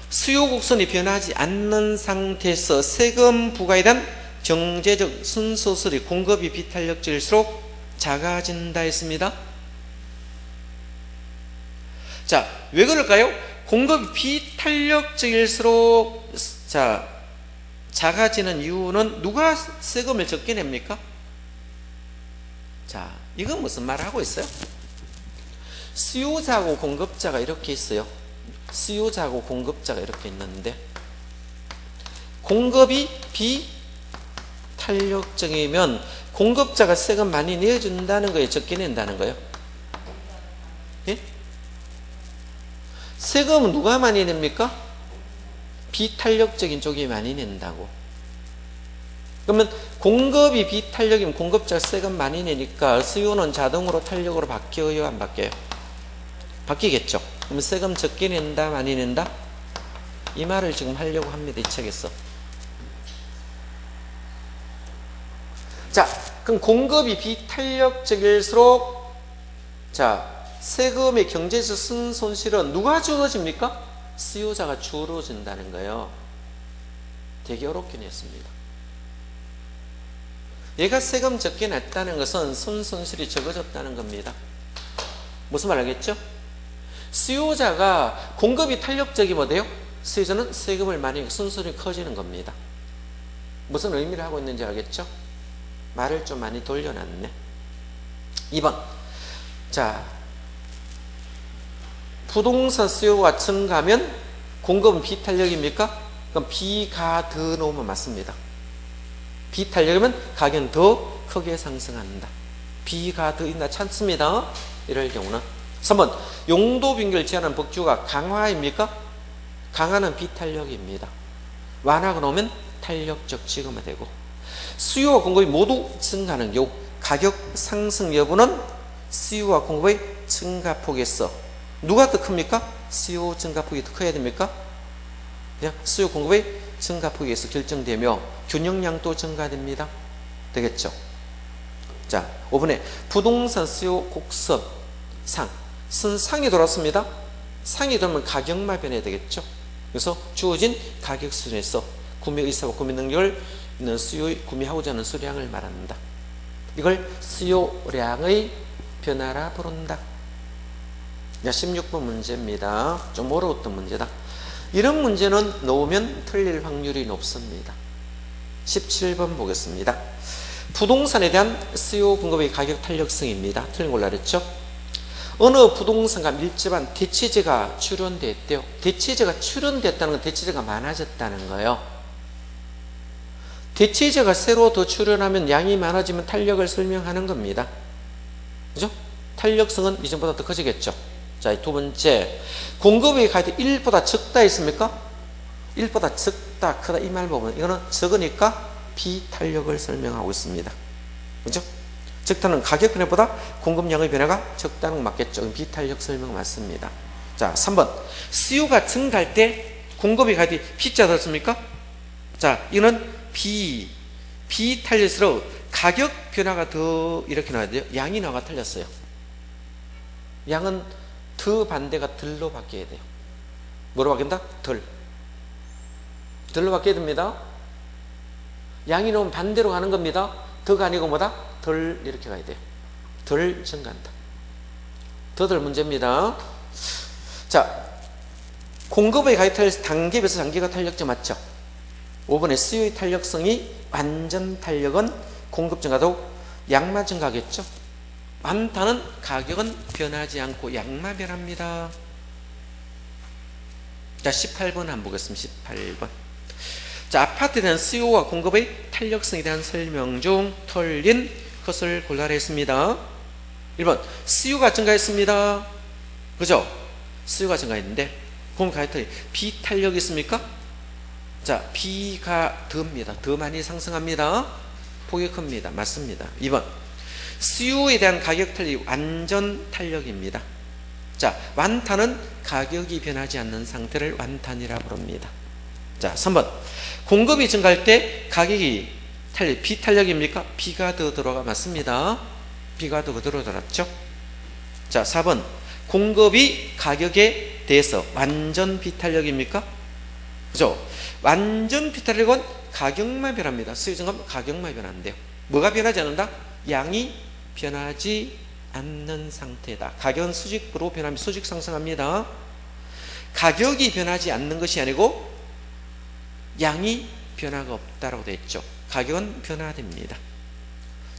수요 곡선이 변하지 않는 상태에서 세금 부과에 대한 경제적 순서설이 공급이 비탄력적일수록 작아진다 했습니다. 자, 왜 그럴까요? 공급이 비탄력적일수록 자 작아지는 이유는 누가 세금을 적게 냅니까? 자, 이건 무슨 말을 하고 있어요? 수요자하고 공급자가 이렇게 있어요. 수요자하고 공급자가 이렇게 있는데 공급이 비탄력적이면 공급자가 세금 많이 내준다는 거예요? 적게 낸다는 거예요? 예? 세금은 누가 많이 냅니까? 비탄력적인 쪽이 많이 낸다고. 그러면 공급이 비탄력이면 공급자가 세금 많이 내니까 수요는 자동으로 탄력으로 바뀌어요, 안 바뀌어요? 바뀌겠죠. 그러면 세금 적게 낸다, 많이 낸다? 이 말을 지금 하려고 합니다, 이 책에서. 자, 그럼 공급이 비탄력적일수록 자 세금의 경제적 손실은 누가 줄어집니까? 수요자가 줄어진다는 거예요. 되게 어렵게 냈습니다. 얘가 세금 적게 냈다는 것은 손실이 적어졌다는 겁니다. 무슨 말 알겠죠? 수요자가 공급이 탄력적이면 돼요? 수요자는 세금을 많이 손실이 커지는 겁니다. 무슨 의미를 하고 있는지 알겠죠? 말을 좀 많이 돌려놨네. 2번. 자, 부동산 수요가 증가하면 공급은 비탄력입니까? 그럼 비가 더 놓으면 맞습니다. 비탄력이면 가격은 더 크게 상승한다. 비가 더 있나 찾습니다. 이럴 경우는. 3번. 용도 빈결 제한하는 법규가 강화입니까? 강화는 비탄력입니다. 완화가 놓으면 탄력적 지금이 되고, 수요와 공급이 모두 증가하는 경우 가격 상승 여부는 수요와 공급의 증가폭에서 누가 더 큽니까? 수요 증가폭이 더 커야 됩니까? 수요 공급의 증가폭에 의해서 결정되며 균형량도 증가됩니다. 되겠죠? 자, 5번에 부동산 수요 곡선 상이 돌았습니다. 상이 돌면 가격만 변해야 되겠죠? 그래서 주어진 가격 수준에서 구매 의사와 구매 능력을 있는 수요의 구매하고자 하는 수량을 말합니다. 이걸 수요량의 변화라 부른다. 16번 문제입니다. 좀 어려웠던 문제다. 이런 문제는 놓으면 틀릴 확률이 높습니다. 17번 보겠습니다. 부동산에 대한 수요 공급의 가격 탄력성입니다. 틀린 걸로 그랬죠? 어느 부동산과 밀접한 대체제가 출현됐대요. 대체제가 출현됐다는 건 대체제가 많아졌다는 거예요. 대체제가 새로 더 출현하면 양이 많아지면 탄력을 설명하는 겁니다. 그죠? 탄력성은 이전보다 더 커지겠죠. 자, 두 번째, 공급의 가격이 1보다 적다 했습니까? 1보다 적다, 크다 이 말 보면 이거는 적으니까 비탄력을 설명하고 있습니다. 그죠? 적다는 가격 변화보다 공급량의 변화가 적다는 거 맞겠죠? 비탄력 설명 맞습니다. 자, 3번, 수요가 증가할 때 공급의 가격이 P자 들었습니까? 자, 이거는 비탄력으로 가격 변화가 더 이렇게 나와야 돼요. 양이 나와 틀렸어요. 양은 더 반대가 덜로 바뀌어야 돼요. 뭐로 바뀐다? 덜로 바뀌어야 됩니다. 양이 나오면 반대로 가는 겁니다. 더가 아니고 뭐다? 덜 이렇게 가야 돼요. 덜 증가한다. 더덜 문제입니다. 자, 공급의 가격 탄력 단계에서 단계가 탄력점 맞죠? 5번에 수요의 탄력성이 완전 탄력은 공급 증가도 양만 증가하겠죠? 많다는 가격은 변하지 않고 양만 변합니다. 자, 18번 한번 보겠습니다. 18번. 자, 아파트에 대한 수요와 공급의 탄력성에 대한 설명 중 틀린 것을 골라라 했습니다. 1번, 수요가 증가했습니다. 그죠? 수요가 증가했는데 공급 가격 탄력, 비탄력이 있습니까? 자, B가 더입니다. 더 많이 상승합니다. 폭이 큽니다. 맞습니다. 2번, 수요에 대한 가격 탄력이 완전 탄력입니다. 자, 완탄은 가격이 변하지 않는 상태를 완탄이라 부릅니다. 자, 3번, 공급이 증가할 때 가격이 탄력, 비탄력입니까? B가 더 들어가 맞습니다. B가 더 들어갔죠. 자, 4번, 공급이 가격에 대해서 완전 비탄력입니까? 그죠? 완전 비탄력은 가격만 변합니다. 수요 증가하면 가격만 변한대요. 뭐가 변하지 않는다? 양이 변하지 않는 상태다. 가격은 수직으로 변하면 수직 상승합니다. 가격이 변하지 않는 것이 아니고 양이 변화가 없다라고 되어 있죠. 가격은 변화됩니다.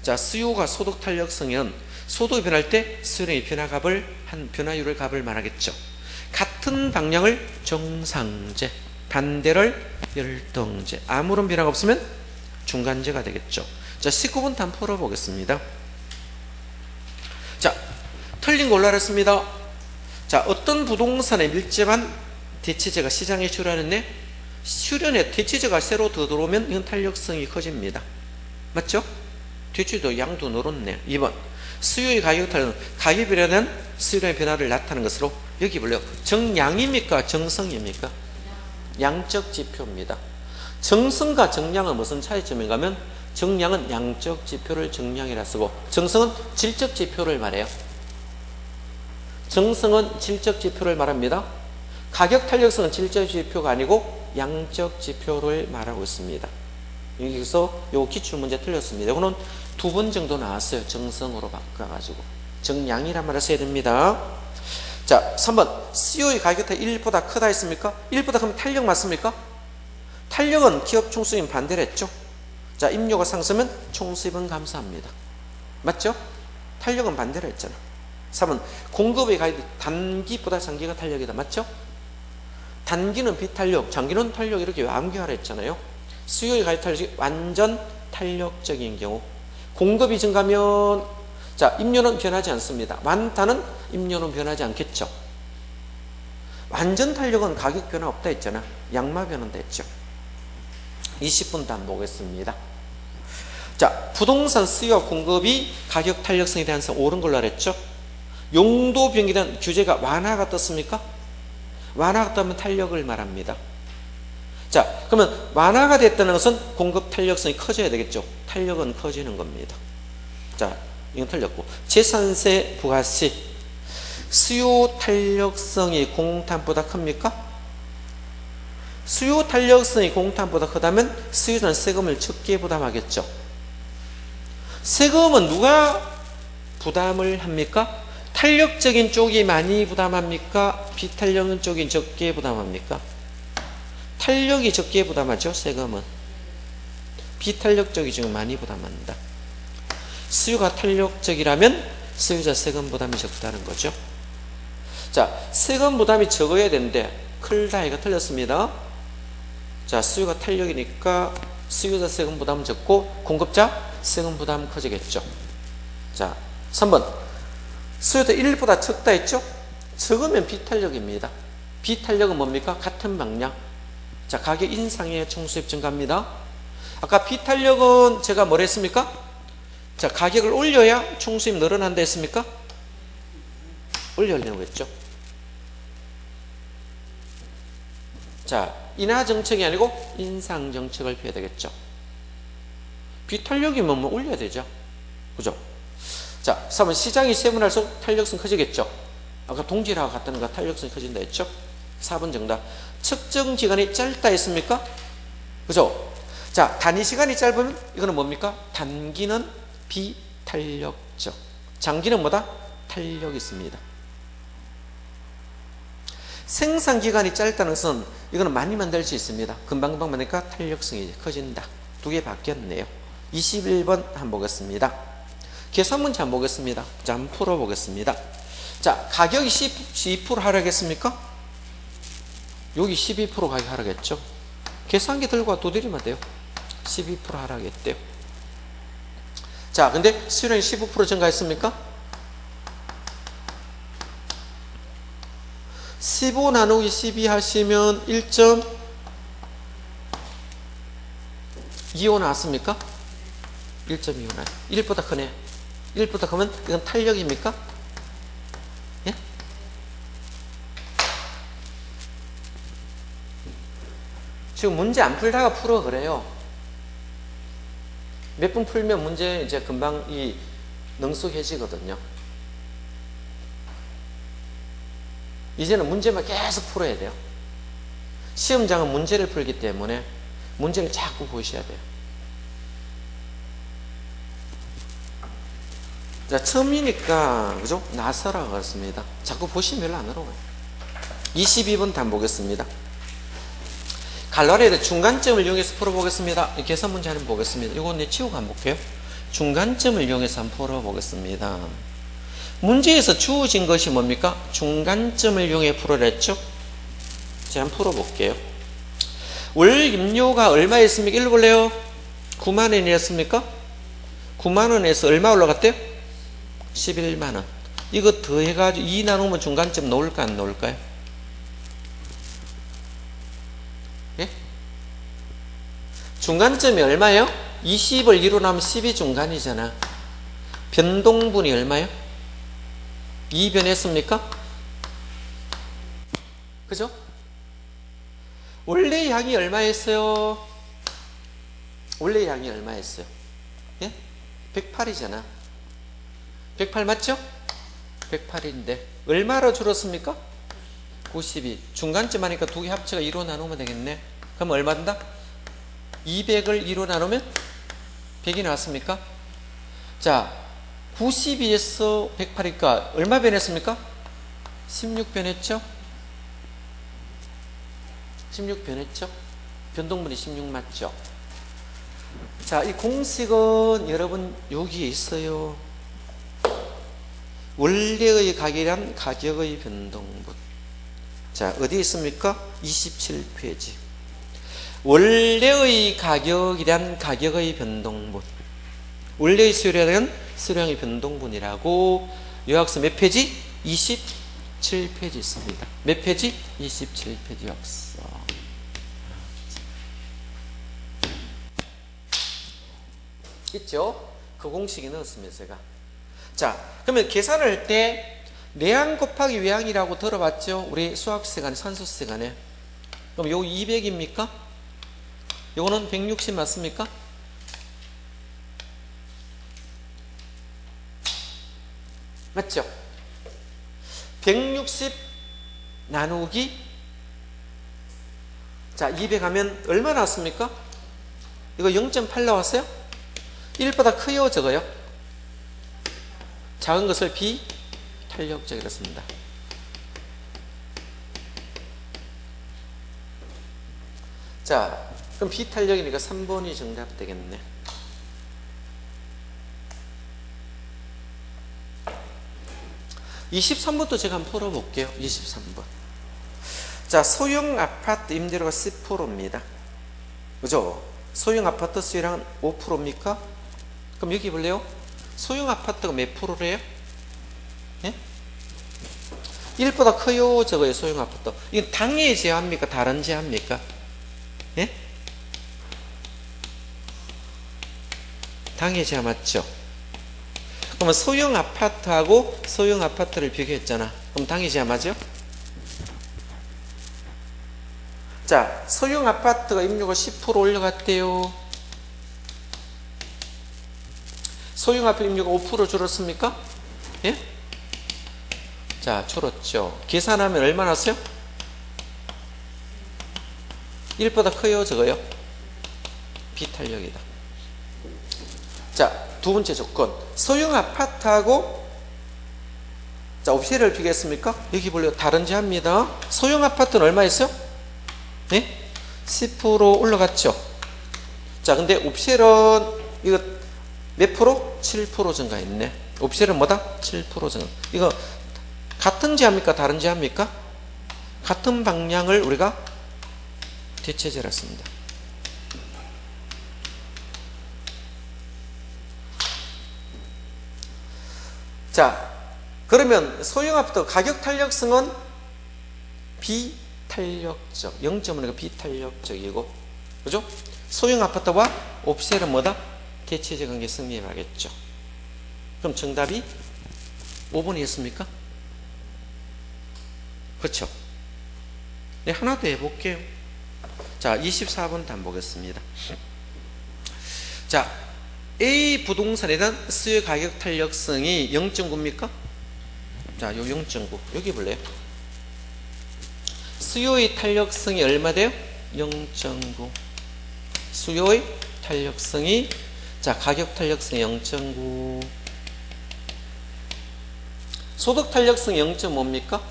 자, 수요가 소득 탄력성은 소득이 변할 때 수요의 변화율을 값을 말하겠죠. 같은 방향을 정상제, 반대를 열등제, 아무런 변화가 없으면 중간제가 되겠죠. 자, 19번 한번 풀어보겠습니다. 자, 틀린 거 올라왔습니다. 자, 어떤 부동산에 밀접한 대체제가 시장에 출현했네? 출현에 대체제가 새로 더 들어오면 이건 탄력성이 커집니다. 맞죠? 대체제도 양도 늘었네. 2번, 수요의 가격 탄력은 가격 변화는 수요의 변화를 나타내는 것으로 여기 볼래요. 정량입니까? 정성입니까? 양적 지표입니다. 정성과 정량은 무슨 차이점인가 하면 정량은 양적 지표를 정량이라 쓰고 정성은 질적 지표를 말해요. 정성은 질적 지표를 말합니다. 가격 탄력성은 질적 지표가 아니고 양적 지표를 말하고 있습니다. 여기서 요 기출문제 틀렸습니다. 이거는 2번 정도 나왔어요. 정성으로 바꿔가지고 정량이란 말을 써야 됩니다. 자, 3번, 수요의 가격 탄력 1보다 크다 했습니까? 1보다 크면 탄력 맞습니까? 탄력은 기업 총수입 반대를 했죠. 자, 임료가 상승하면 총수입은 감소합니다. 맞죠? 탄력은 반대로 했잖아. 3번, 공급의 가격이 단기보다 장기가 탄력이다. 맞죠? 단기는 비탄력, 장기는 탄력 이렇게 암기하라 했잖아요. 수요의 가격 탄력이 완전 탄력적인 경우 공급이 증가하면 자, 임료는 변하지 않습니다. 완탄은 임료는 변하지 않겠죠. 완전 탄력은 가격 변화 없다 했잖아. 양마 변한다 했죠. 20분 다음 보겠습니다. 자, 부동산 수요와 공급이 가격 탄력성에 대한 옳은 걸로 알았죠? 용도 변경에 대한 규제가 완화가 떴습니까? 완화가 뜨면 탄력을 말합니다. 자, 그러면 완화가 됐다는 것은 공급 탄력성이 커져야 되겠죠? 탄력은 커지는 겁니다. 자, 이건 틀렸고. 재산세 부가세. 수요 탄력성이 공급탄보다 큽니까? 수요 탄력성이 공급탄보다 크다면 수요자는 세금을 적게 부담하겠죠. 세금은 누가 부담을 합니까? 탄력적인 쪽이 많이 부담합니까? 비탄력적인 쪽이 적게 부담합니까? 탄력이 적게 부담하죠. 세금은. 비탄력 쪽이 지금 많이 부담합니다. 수요가 탄력적이라면 수요자 세금 부담이 적다는 거죠. 자, 세금 부담이 적어야 되는데 클다이가 틀렸습니다. 자, 수요가 탄력이니까 수요자 세금 부담 적고 공급자 세금 부담 커지겠죠. 자, 3번. 수요자 1보다 적다 했죠? 적으면 비탄력입니다. 비탄력은 뭡니까? 같은 방향. 자, 가격 인상에 총수입 증가합니다. 아까 비탄력은 제가 뭐라 했습니까? 자, 가격을 올려야 총수입 늘어난다 했습니까? 올려려고 했죠. 자, 인하 정책이 아니고 인상 정책을 펴야 되겠죠. 비탄력이면 뭐 올려야 되죠. 그죠? 자, 3번 시장이 세분할수록 탄력성 커지겠죠. 아까 동질하고 같다는 거 탄력성이 커진다 했죠. 4번 정답. 측정 기간이 짧다 했습니까? 그죠? 자, 단위 시간이 짧으면 이거는 뭡니까? 단기는 비탄력적. 장기는 뭐다? 탄력이 있습니다. 생산 기간이 짧다는 것은 이거는 많이 만들 수 있습니다. 금방금방 만드니까 탄력성이 커진다. 두 개 바뀌었네요. 21번 한번 보겠습니다. 계산 문제 한번 보겠습니다. 자, 한번 풀어보겠습니다. 자, 가격이 12% 하락했습니까? 여기 12% 가격 하락했죠. 계산기 들고 두드리면 돼요. 12% 하락했대요. 자, 근데 수요량이 15% 증가했습니까? 15 나누기 12 하시면 1.25 나왔습니까? 1.25 나와요. 1보다 크네. 1보다 크면 이건 탄력입니까? 예? 지금 문제 안 풀다가 풀어 그래요. 몇 번 풀면 문제 이제 금방 이 능숙해지거든요. 이제는 문제만 계속 풀어야 돼요. 시험장은 문제를 풀기 때문에 문제를 자꾸 보셔야 돼요. 자, 처음이니까 그죠? 나서라 그렇습니다. 자꾸 보시면 별로 안 어려워요. 22번 답 보겠습니다. 갈라리의 중간점을 이용해서 풀어보겠습니다. 계산 문제 한번 보겠습니다. 이건 내 치우고 한번 볼게요. 중간점을 이용해서 한번 풀어보겠습니다. 문제에서 주어진 것이 뭡니까? 중간점을 이용해 풀어냈죠? 제가 한번 풀어볼게요. 월 임료가 얼마였습니까? 읽어볼래요? 9만 원이었습니까? 9만 원에서 얼마 올라갔대요? 11만 원. 이거 더해가지고 2 나누면 중간점 나올까 안 나올까요? 예? 중간점이 얼마예요? 20을 2로 나면 10이 중간이잖아. 변동분이 얼마예요? 2 변했습니까? 그죠? 원래 양이 얼마였어요? 원래 양이 얼마였어요? 예? 108이잖아. 108 맞죠? 108인데 얼마로 줄었습니까? 92. 중간점 하니까 두 개 합쳐가 2로 나누면 되겠네. 그럼 얼마 된다? 200을 2로 나누면 100이 나왔습니까? 자, 92에서 108이니까 얼마 변했습니까? 16 변했죠? 16 변했죠? 변동분이 16 맞죠? 자, 이 공식은 여러분 여기에 있어요. 원래의 가격이란 가격의 변동분. 자, 어디에 있습니까? 27페이지. 원래의 가격이란 가격의 변동분. 원래의 수요량은 수요량의 변동분이라고 요약서 몇 페이지? 27페이지 있습니다. 몇 페이지? 27페이지 요약서. 있죠? 그 공식에 넣었습니다, 제가. 자, 그러면 계산을 할 때 내항 곱하기 외항이라고 들어봤죠? 우리 수학 시간에, 산수 시간에. 그럼 요거 200입니까? 요거는 160 맞습니까? 맞죠? 160 나누기, 자, 200 하면 얼마 나왔습니까? 이거 0.8 나왔어요? 1보다 커요, 적어요? 작은 것을 비탄력적이라 씁니다. 자, 그럼 비탄력이니까 3번이 정답 되겠네. (23번도) 제가 한번 풀어볼게요. 23번. 자, 소형 아파트 임대료가 10%입니다. 그죠? 소형 아파트 수요량은 5%입니까? 그럼 여기 볼래요? 소형 아파트가 몇 프로래요? 예? 1보다 커요, 적어요, 소형 아파트. 이건 당의 제한입니까? 다른 제한입니까? 예? 당의 제한 맞죠? 그러면 소형 아파트하고 소형 아파트를 비교했잖아. 그럼 당의 제한 맞죠? 자, 소형 아파트가 임대료가 10% 올라갔대요. 소형 아파트 임대료가 5% 줄었습니까? 예? 자, 줄었죠. 계산하면 얼마 났어요? 1보다 커요, 적어요? 비탄력이다. 자, 두 번째 조건. 소형 아파트하고, 자, 옵션을 비교했습니까? 여기 볼래요? 다른 제한입니다. 소형 아파트는 얼마 있어요? 네? 10% 올라갔죠. 자, 근데 옵션은 이거 몇 프로? 7% 증가했네. 옵션은 뭐다? 7% 증가. 이거 같은 제합니까? 다른 제합니까? 같은 방향을 우리가 대체제라 씁니다. 자, 그러면 소형 아파트 가격 탄력성은 비탄력적, 0.5가 비탄력적이고, 그죠? 소형 아파트와 옵셀은 뭐다? 대체제 관계 승리하겠죠. 그럼 정답이 5번이었습니까? 그렇죠? 네, 하나 더 해볼게요. 자, 24번 단 보겠습니다. 자, A 부동산에 대한 수요 가격 탄력성이 0.9입니까? 자, 요 0.9. 여기 볼래요? 수요의 탄력성이 얼마 돼요? 0.9. 수요의 탄력성이, 자, 가격 탄력성이 0.9. 소득 탄력성이 0.5입니까?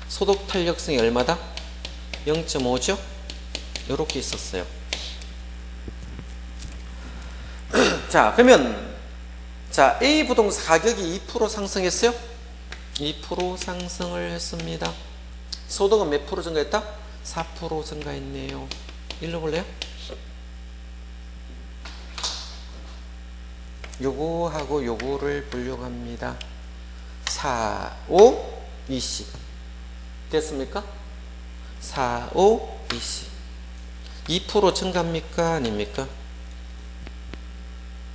소득 탄력성이 얼마다? 0.5죠? 요렇게 있었어요. 자, 그러면, 자, A 부동산 가격이 2% 상승했어요? 2% 상승을 했습니다. 소득은 몇 프로 증가했다? 4% 증가했네요. 읽어볼래요? 요거하고 요거를 보려고 합니다. 4, 5, 20. 됐습니까? 4, 5, 20. 2% 증가입니까? 아닙니까?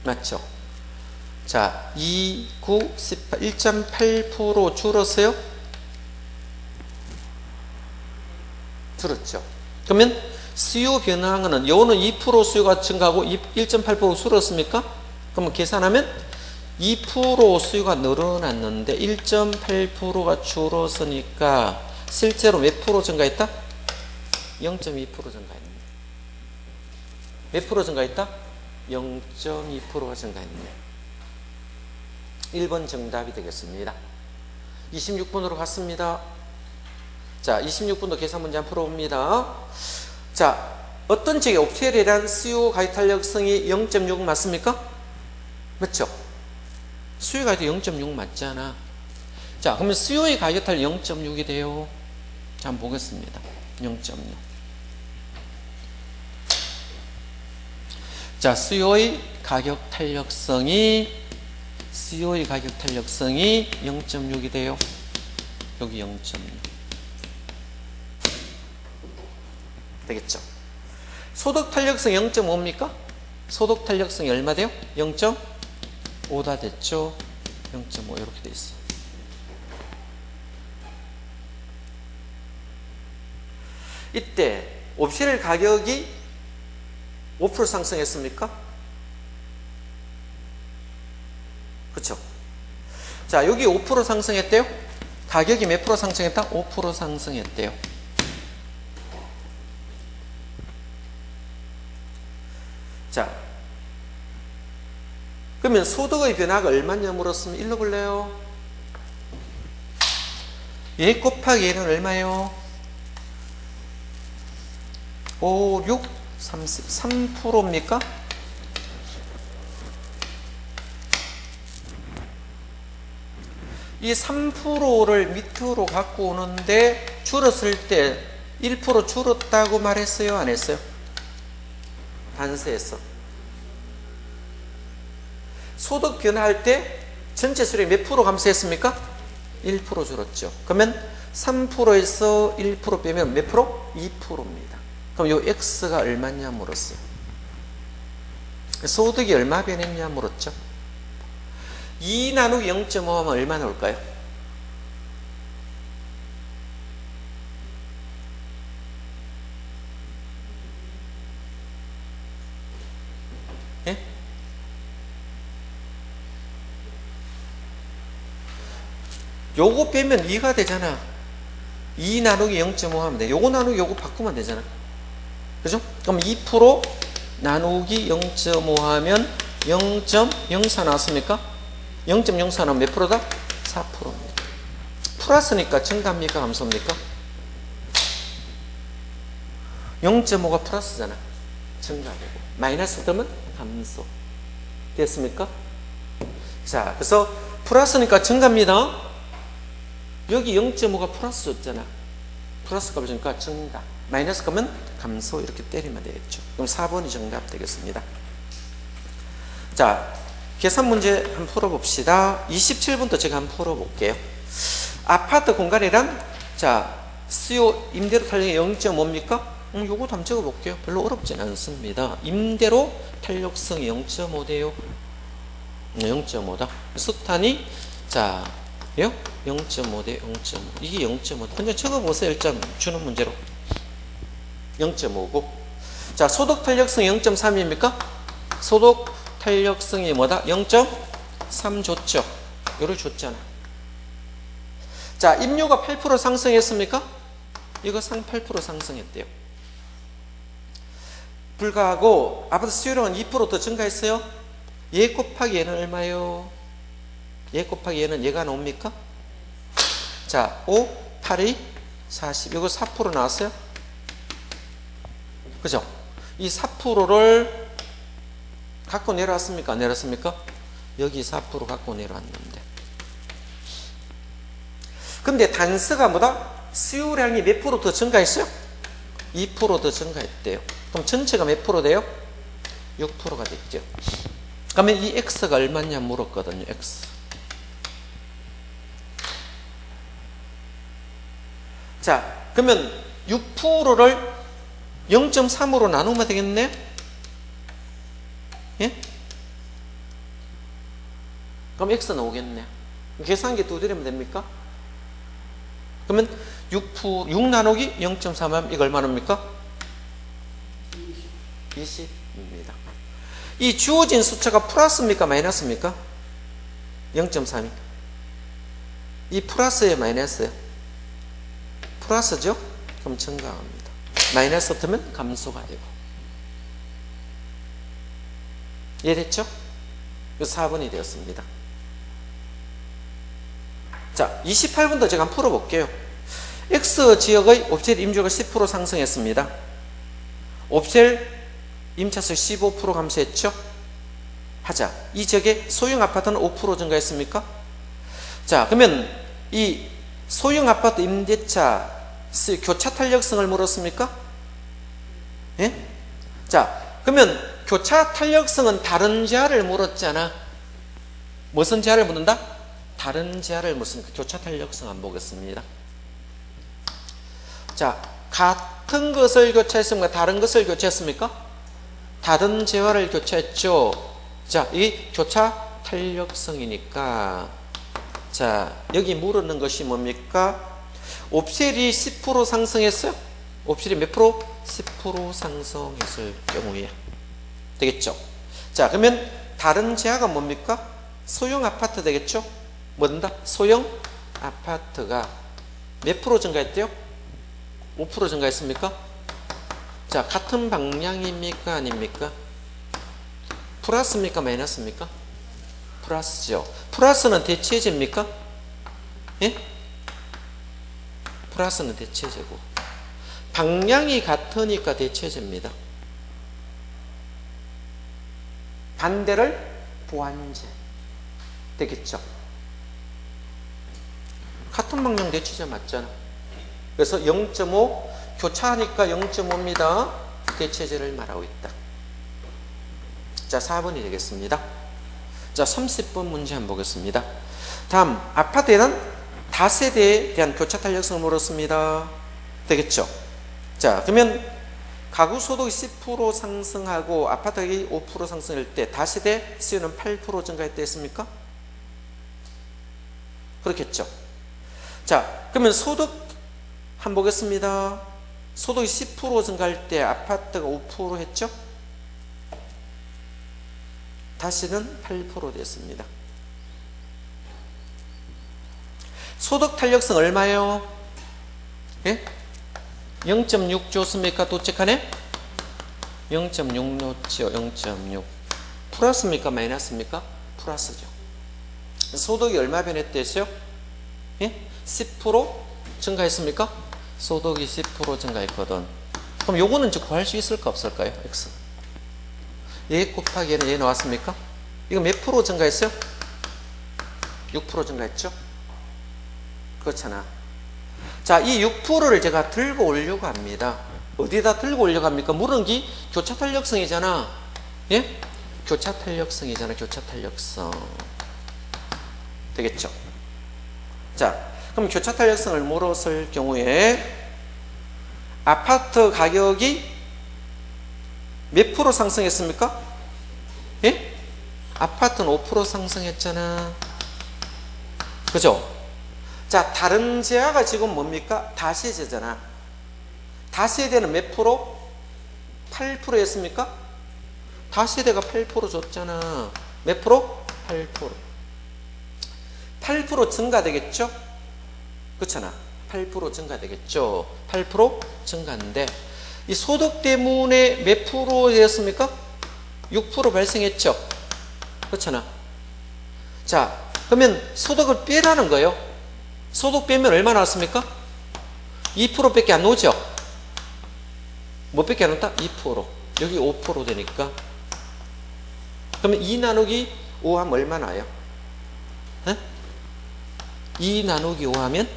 맞죠? 자, 2, 9, 18, 1.8% 줄었어요? 줄었죠. 그러면 수요 변화한 거는, 요거는 2% 수요가 증가하고 1.8% 줄었습니까? 그러면 계산하면 2% 수요가 늘어났는데 1.8%가 줄었으니까 실제로 몇 프로 증가했다? 0.2% 증가했네. 몇 프로 증가했다? 0.2%가 증가했네. 1번 정답이 되겠습니다. 26번으로 갔습니다. 자, 26번도 계산 문제 한번 풀어봅니다. 자, 어떤 지역의 옵셀에 대한 수요 가격 탄력성이 0.6 맞습니까? 맞죠? 수요 가격 0.6 맞잖아. 자, 그러면 수요의 가격 탄력 0.6이 돼요. 자, 한번 보겠습니다. 0.6. 자, 수요의 가격 탄력성이 0.6이 돼요. 여기 0.6. 되겠죠? 소득 탄력성 0.5입니까? 소득 탄력성이 얼마 돼요? 0.5다 됐죠? 0.5 이렇게 돼 있어. 이때 옵션 가격이 5% 상승했습니까? 그렇죠? 자, 여기 5% 상승했대요? 가격이 몇 프로 상승했다? 5% 상승했대요. 자, 그러면 소득의 변화가 얼마냐 물었으면 일러 볼래요? 얘 곱하기 얘는 얼마예요? 5, 6, 33%입니까? 이 3%를 밑으로 갖고 오는데 줄었을 때 1% 줄었다고 말했어요? 안 했어요? 단서했어. 소득 변화할 때 전체 수익 몇 프로 감소했습니까? 1% 줄었죠. 그러면 3%에서 1% 빼면 몇 프로? 2%입니다. 그럼 요 X가 얼마냐 물었어요. 소득이 얼마 변했냐 물었죠. 2 나누기 0.5 하면 얼마 나올까요? 예? 요거 빼면 2가 되잖아. 2 나누기 0.5 하면 돼. 요거 나누기 요거 바꾸면 되잖아. 그죠? 그럼 2% 나누기 0.5 하면 0.04 나왔습니까? 0.04 나오면 몇 프로다? 4%입니다. 플러스니까 증가입니까? 감소입니까? 0.5가 플러스잖아. 증가되고. 마이너스 되면 감소. 됐습니까? 자, 그래서 플러스니까 증가입니다. 여기 0.5가 플러스 줬잖아. 플러스 값을 주니까 증가. 마이너스 값은 감소. 이렇게 때리면 되겠죠. 그럼 4번이 정답 되겠습니다. 자, 계산 문제 한번 풀어봅시다. 27번도 제가 한번 풀어볼게요. 아파트 공간이란, 자, 수요 임대료 탄력이 0.5입니까? 요것도 한번 적어볼게요. 별로 어렵진 않습니다. 임대료 탄력성이 0.5대요. 0.5다. 수탄이, 자, 0.5대 0.5. 이게 0.5. 그냥 적어보세요. 일단 주는 문제로. 0.5고. 자, 소득 탄력성 0.3입니까? 소득 탄력성이 뭐다? 0.3 줬죠. 요를 줬잖아. 자, 임료가 8% 상승했습니까? 이거 8% 상승했대요. 불가하고 아파트 수요량은 2% 더 증가했어요. 얘 곱하기 얘는 얼마예요? 얘 곱하기 얘는 얘가 나옵니까? 자, 5, 8이 40. 이거 4% 나왔어요? 그죠? 이 4%를 갖고 내려왔습니까? 안 내려왔습니까? 여기 4% 갖고 내려왔는데. 근데 단서가 뭐다? 수요량이 몇 프로 더 증가했어요? 2% 더 증가했대요. 그럼 전체가 몇 프로 돼요? 6%가 됐죠. 그러면 이 X가 얼마냐 물었거든요. X. 자, 그러면 6%를 0.3으로 나누면 되겠네? 예? 그럼 X 나오겠네. 계산기 두드리면 됩니까? 그러면 6 나누기 0.3 하면 이거 얼마 나옵니까? 20입니다. 이 주어진 숫자가 플러스입니까? 마이너스입니까? 0.3이. 이 플러스에 마이너스예요. 플러스죠? 그럼 증가합니다. 마이너스 되면 감소가 되고. 이해됐죠? 4번이 되었습니다. 자, 28번도 제가 한번 풀어볼게요. X 지역의 옵셀 임주가 10% 상승했습니다. 옵셀 임차수 15% 감소했죠? 하자. 이 지역의 소형 아파트는 5% 증가했습니까? 자, 그러면 이 소형 아파트 임대차 교차 탄력성을 물었습니까? 예? 자, 그러면 교차 탄력성은 다른 지하를 물었잖아. 무슨 지하를 묻는다? 다른 지하를 묻습니까? 교차 탄력성 안 보겠습니다. 자, 같은 것을 교체했습니까? 다른 것을 교체했습니까? 다른 재화를 교차했죠. 자, 이 교차 탄력성이니까 자, 여기 물었는 것이 뭡니까? 옵셀이 10% 상승했어요? 옵셀이 몇 프로? 10% 상승했을 경우에 되겠죠. 자, 그러면 다른 재화가 뭡니까? 소형 아파트 되겠죠? 뭔다? 소형 아파트가 몇 프로 증가했대요? 5% 증가했습니까? 자, 같은 방향입니까? 아닙니까? 플러스입니까? 마이너스입니까? 플러스죠. 플러스는 대체제입니까? 예? 플러스는 대체제고 방향이 같으니까 대체제입니다. 반대를 보완제 되겠죠. 같은 방향 대체제 맞잖아. 그래서 0.5 교차하니까 0.5입니다. 대체제를 말하고 있다. 자, 4번이 되겠습니다. 자, 30번 문제 한번 보겠습니다. 다음, 아파트에는 다세대에 대한 교차 탄력성을 물었습니다. 되겠죠? 자, 그러면 가구 소득이 10% 상승하고 아파트 가격이 5% 상승할 때 다세대 수요는 8% 증가했다 했습니까? 그렇겠죠? 자, 그러면 소득 한번 보겠습니다. 소득이 10% 증가할 때 아파트가 5% 했죠? 다시는 8% 됐습니다. 소득 탄력성 얼마예요? 예? 0.6 줬습니까? 도책하네? 0.6 넣죠. 0.6 플러스입니까? 마이너스입니까? 플러스죠. 소득이 얼마 변했대요? 예? 10% 증가했습니까? 소득이 10% 증가했거든. 그럼 요거는 이제 구할 수 있을까 없을까요? X. 얘 곱하기 얘는 얘 나왔습니까? 이거 몇 프로 증가했어요? 6% 증가했죠? 그렇잖아. 자, 이 6%를 제가 들고 오려고 합니다. 어디다 들고 오려고 합니까? 물은기 교차 탄력성이잖아. 예? 교차 탄력성이잖아. 교차 탄력성. 되겠죠? 자, 그럼 교차 탄력성을 물었을 경우에 아파트 가격이 몇 프로 상승했습니까? 예? 아파트는 5% 상승했잖아. 그죠? 자, 다른 재화가 지금 뭡니까? 다세대잖아. 다세대는 몇 프로? 8% 했습니까? 다세대가 8% 줬잖아. 몇 프로? 8%. 8% 증가되겠죠? 그렇잖아. 8% 증가되겠죠? 8% 증가인데 이 소득 때문에 몇 프로 되었습니까? 6% 발생했죠? 그렇잖아. 자, 그러면 소득을 빼라는 거예요. 소득 빼면 얼마 나왔습니까? 2%밖에 안 나오죠? 뭐 밖에 안 나왔다? 2%. 여기 5% 되니까. 그러면 2 나누기 5 하면 얼마 나요? 2 나누기 5 하면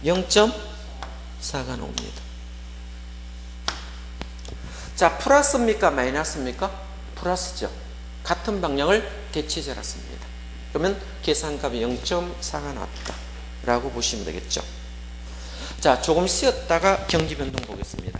0.4가 나옵니다. 자, 플러스입니까? 마이너스입니까? 플러스죠. 같은 방향을 대체제라 씁니다. 그러면 계산값이 0.4가 나왔다 라고 보시면 되겠죠. 자, 조금 쉬었다가 경기 변동 보겠습니다.